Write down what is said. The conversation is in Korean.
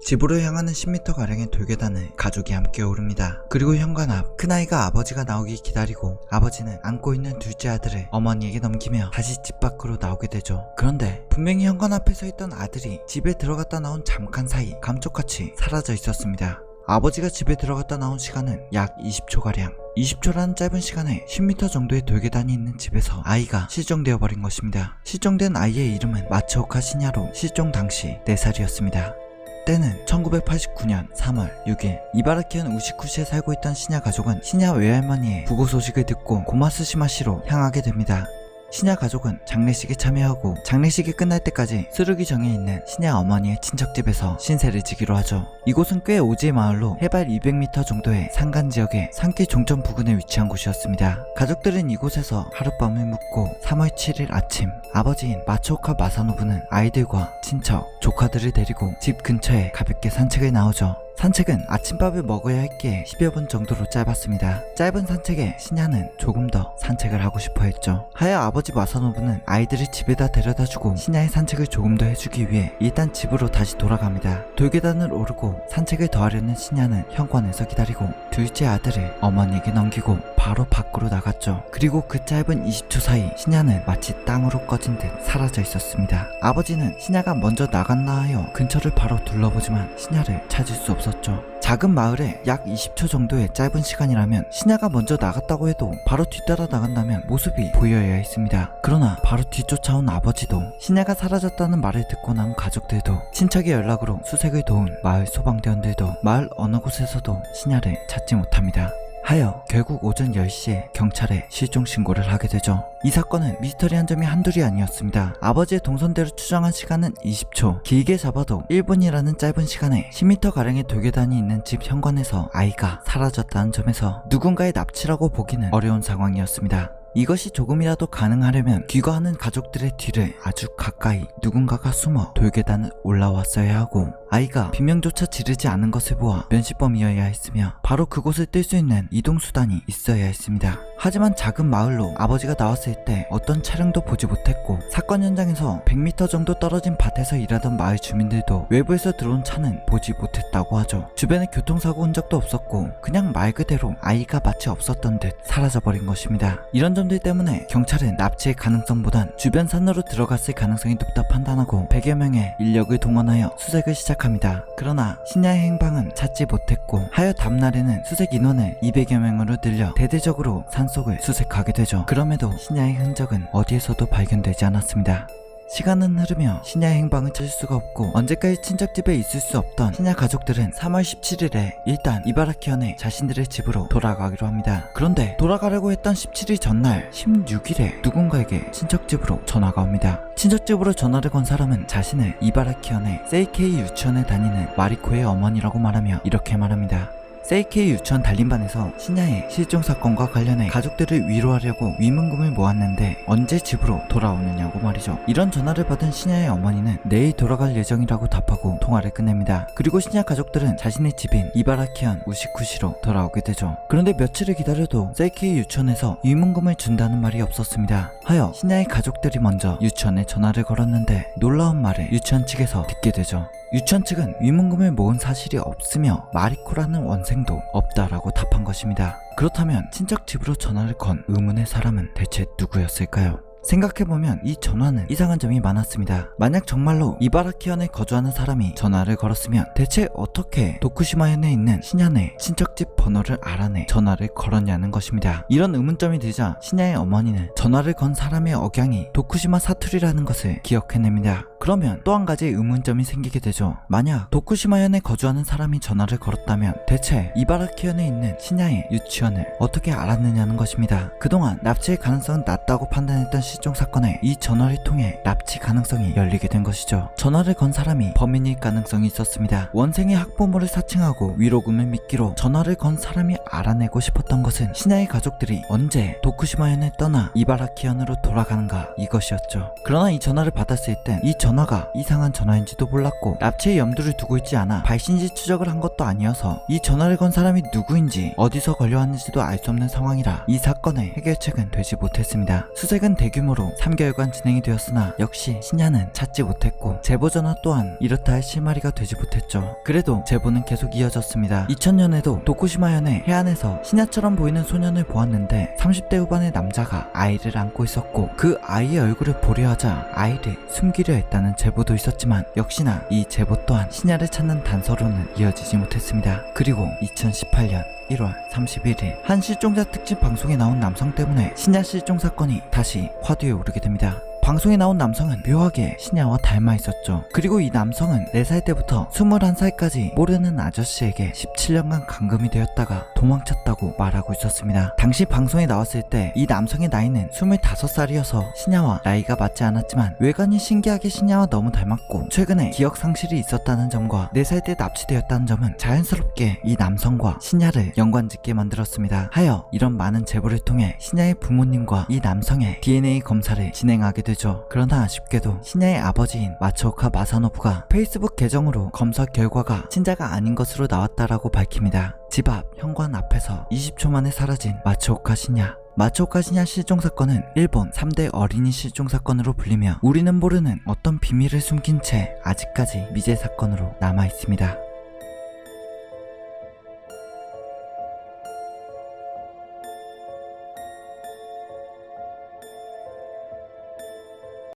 집으로 향하는 10m가량의 돌계단을 가족이 함께 오릅니다. 그리고 현관 앞 큰아이가 아버지가 나오기 기다리고 아버지는 안고 있는 둘째 아들을 어머니에게 넘기며 다시 집 밖으로 나오게 되죠. 그런데 분명히 현관 앞에 서 있던 아들이 집에 들어갔다 나온 잠깐 사이 감쪽같이 사라져 있었습니다. 아버지가 집에 들어갔다 나온 시간은 약 20초가량. 20초라는 짧은 시간에 10m 정도의 돌계단이 있는 집에서 아이가 실종되어 버린 것입니다. 실종된 아이의 이름은 마츠오카 시냐로 실종 당시 4살이었습니다. 때는 1989년 3월 6일 이바라키현 우시쿠시에 살고 있던 시냐 가족은 시냐 외할머니의 부고 소식을 듣고 고마스시마시로 향하게 됩니다. 시냐 가족은 장례식에 참여하고 장례식이 끝날 때까지 쓰르기정에 있는 시냐 어머니의 친척집에서 신세를 지기로 하죠. 이곳은 꽤 오지의 마을로 해발 200m 정도의 산간 지역의 산길 종점 부근에 위치한 곳이었습니다. 가족들은 이곳에서 하룻밤을 묵고 3월 7일 아침 아버지인 마츠오카 마사노부는 아이들과 친척, 조카들을 데리고 집 근처에 가볍게 산책을 나오죠. 산책은 아침밥을 먹어야 했기에 10여 분 정도로 짧았습니다. 짧은 산책에 시냐는 조금 더 산책을 하고 싶어 했죠. 하여 아버지 마사노부는 아이들을 집에다 데려다주고 시냐의 산책을 조금 더 해주기 위해 일단 집으로 다시 돌아갑니다. 돌계단을 오르고 산책을 더 하려는 시냐는 현관에서 기다리고 둘째 아들을 어머니에게 넘기고 바로 밖으로 나갔죠. 그리고 그 짧은 20초 사이 시냐는 마치 땅으로 꺼진 듯 사라져 있었습니다. 아버지는 시냐가 먼저 나갔나 하여 근처를 바로 둘러보지만 시냐를 찾을 수 없었죠. 작은 마을에 약 20초 정도의 짧은 시간이라면 시냐가 먼저 나갔다고 해도 바로 뒤따라 나간다면 모습이 보여야 했습니다. 그러나 바로 뒤쫓아온 아버지도 시냐가 사라졌다는 말을 듣고 난 가족들도 친척의 연락으로 수색을 도운 마을 소방대원들도 마을 어느 곳에서도 시냐를 찾지 못합니다. 하여 결국 오전 10시에 경찰에 실종 신고를 하게 되죠. 이 사건은 미스터리한 점이 한둘이 아니었습니다. 아버지의 동선대로 추정한 시간은 20초, 길게 잡아도 1분이라는 짧은 시간에 10m가량의 돌계단이 있는 집 현관에서 아이가 사라졌다는 점에서 누군가의 납치라고 보기는 어려운 상황이었습니다. 이것이 조금이라도 가능하려면 귀가하는 가족들의 뒤를 아주 가까이 누군가가 숨어 돌계단을 올라왔어야 하고 아이가 비명조차 지르지 않은 것을 보아 면시범이어야 했으며 바로 그곳을 뜰 수 있는 이동수단이 있어야 했습니다. 하지만 작은 마을로 아버지가 나왔을 때 어떤 차량도 보지 못했고 사건 현장에서 100m 정도 떨어진 밭에서 일하던 마을 주민들도 외부에서 들어온 차는 보지 못했다고 하죠. 주변에 교통사고 온 적도 없었고 그냥 말 그대로 아이가 마치 없었던 듯 사라져버린 것입니다. 이런 점들 때문에 경찰은 납치의 가능성보단 주변 산으로 들어갔을 가능성이 높다 판단하고 100여 명의 인력을 동원하여 수색을 시작합니다. 그러나 시냐의 행방은 찾지 못했고 하여 다음날에는 수색 인원을 200여 명으로 늘려 대대적으로 산속을 수색하게 되죠. 그럼에도 시냐의 흔적은 어디에서도 발견되지 않았습니다. 시간은 흐르며 시냐의 행방을 찾을 수가 없고 언제까지 친척집에 있을 수 없던 시냐 가족들은 3월 17일에 일단 이바라키현의 자신들의 집으로 돌아가기로 합니다. 그런데 돌아가려고 했던 17일 전날 16일에 누군가에게 친척집으로 전화가 옵니다. 친척집으로 전화를 건 사람은 자신을 이바라키현의 세이케이 유치원에 다니는 마리코의 어머니라고 말하며 이렇게 말합니다. 세이케이 유치원 단림반에서 시냐의 실종 사건과 관련해 가족들을 위로하려고 위문금을 모았는데 언제 집으로 돌아오느냐고 말이죠. 이런 전화를 받은 시냐의 어머니는 내일 돌아갈 예정이라고 답하고 통화를 끝냅니다. 그리고 시냐 가족들은 자신의 집인 이바라키현 우시쿠시로 돌아오게 되죠. 그런데 며칠을 기다려도 세이케이 유치원에서 위문금을 준다는 말이 없었습니다. 하여 시냐의 가족들이 먼저 유치원에 전화를 걸었는데 놀라운 말을 유치원 측에서 듣게 되죠. 유치원 측은 위문금을 모은 사실이 없으며 마리코라는 원생도 없다라고 답한 것입니다. 그렇다면 친척 집으로 전화를 건 의문의 사람은 대체 누구였을까요? 생각해보면 이 전화는 이상한 점이 많았습니다. 만약 정말로 이바라키현에 거주하는 사람이 전화를 걸었으면 대체 어떻게 도쿠시마현에 있는 시냐네 친척집 번호를 알아내 전화를 걸었냐는 것입니다. 이런 의문점이 들자 시냐의 어머니는 전화를 건 사람의 억양이 도쿠시마 사투리라는 것을 기억해냅니다. 그러면 또 한 가지 의문점이 생기게 되죠. 만약 도쿠시마현에 거주하는 사람이 전화를 걸었다면 대체 이바라키현에 있는 시냐의 유치원을 어떻게 알았느냐는 것입니다. 그동안 납치의 가능성은 낮다고 판단했던 실종 사건에 이 전화를 통해 납치 가능성이 열리게 된 것이죠. 전화를 건 사람이 범인일 가능성이 있었습니다. 원생의 학부모를 사칭하고 위로금을 미끼로 전화를 건 사람이 알아내고 싶었던 것은 시냐의 가족들이 언제 도쿠시마현을 떠나 이바라키현으로 돌아가는가 이것이었죠. 그러나 이 전화를 받았을 땐 이 전화가 이상한 전화인지도 몰랐고 납치의 염두를 두고 있지 않아 발신지 추적을 한 것도 아니어서 이 전화를 건 사람이 누구인지 어디서 걸려왔는지도 알 수 없는 상황이라 이 사건의 해결책은 되지 못했습니다. 수색은 대규모 힘으로 3개월간 진행이 되었으나 역시 신야는 찾지 못했고 제보 전화 또한 이렇다 할 실마리가 되지 못했죠. 그래도 제보는 계속 이어졌습니다. 2000년에도 도쿠시마현의 해안에서 신야처럼 보이는 소년을 보았는데 30대 후반의 남자가 아이를 안고 있었고 그 아이의 얼굴을 보려 하자 아이를 숨기려 했다는 제보도 있었지만 역시나 이 제보 또한 신야를 찾는 단서로는 이어지지 못했습니다. 그리고 2018년 1월 31일 한 실종자 특집 방송에 나온 남성 때문에 신야 실종 사건이 다시 화두에 오르게 됩니다. 방송에 나온 남성은 묘하게 신야와 닮아 있었죠. 그리고 이 남성은 4살 때부터 21살까지 모르는 아저씨에게 17년간 감금이 되었다가 도망쳤다고 말하고 있었습니다. 당시 방송에 나왔을 때 이 남성의 나이는 25살이어서 신야와 나이가 맞지 않았지만 외관이 신기하게 신야와 너무 닮았고 최근에 기억 상실이 있었다는 점과 4살 때 납치되었다는 점은 자연스럽게 이 남성과 신야를 연관짓게 만들었습니다. 하여 이런 많은 제보를 통해 신야의 부모님과 이 남성의 DNA 검사를 진행하게 되죠. 그러나 아쉽게도 신야의 아버지인 마츠오카 마사노부가 페이스북 계정으로 검사 결과가 친자가 아닌 것으로 나왔다라고 밝힙니다. 집 앞 현관 앞에서 20초 만에 사라진 마츠오카 신야. 마츠오카 신야 실종 사건은 일본 3대 어린이 실종 사건으로 불리며 우리는 모르는 어떤 비밀을 숨긴 채 아직까지 미제 사건으로 남아 있습니다.